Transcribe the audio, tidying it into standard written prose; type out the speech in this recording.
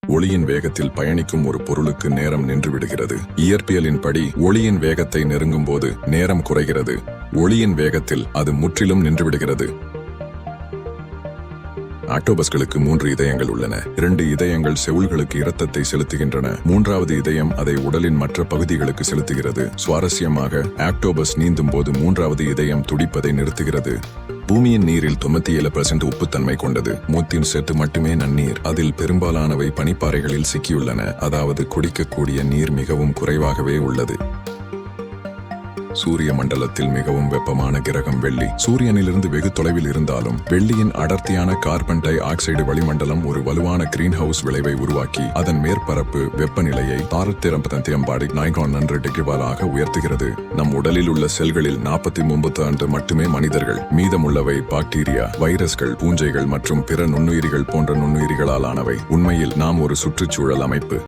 ஒளியின் வேகத்தில் பயணிக்கும் ஒரு பொருளுக்கு நேரம் நின்றுவிடுகிறது. இயற்பியலின்படி ஒளியின் வேகத்தை நெருங்கும் போது நேரம் குறைகிறது. ஒளியின் வேகத்தில் அது முற்றிலும் நின்றுவிடுகிறது. ஆக்டோபஸ்களுக்கு 3 இதயங்கள் உள்ளன. 2 இதயங்கள் செவுள்களுக்கு இரத்தத்தை செலுத்துகின்றன. 3வது இதயம் அதை உடலின் மற்ற பகுதிகளுக்கு செலுத்துகிறது. சுவாரஸ்யமாக, ஆக்டோபஸ் நீந்தும் போது 3வது இதயம் துடிப்பதை நிறுத்துகிறது. பூமியின் நீரில் 97% உப்புத்தன்மை கொண்டது. 3% மட்டுமே நன்னீர். அதில் பெரும்பாலானவை பனிப்பாறைகளில் சிக்கியுள்ளன. அதாவது குடிக்கக்கூடிய நீர் மிகவும் குறைவாகவே உள்ளது. சூரிய மண்டலத்தில் மிகவும் வெப்பமான கிரகம் வெள்ளி. சூரியனிலிருந்து வெகு தொலைவில் இருந்தாலும் வெள்ளியின் அடர்த்தியான கார்பன் டை ஆக்சைடு வளிமண்டலம் ஒரு வலுவான கிரீன் ஹவுஸ் விளைவை உருவாக்கி அதன் மேற்பரப்பு வெப்பநிலையை 639 டிகிரிவாலாக உயர்த்துகிறது. நம் உடலில் உள்ள செல்களில் 49 மட்டுமே மனிதர்கள். மீதமுள்ளவை பாக்டீரியா, வைரஸ்கள், பூஞ்சைகள் மற்றும் பிற நுண்ணுயிரிகள் போன்ற நுண்ணுயிரிகளால் ஆனவை. உண்மையில் நாம் ஒரு சுற்றுச்சூழல் அமைப்பு.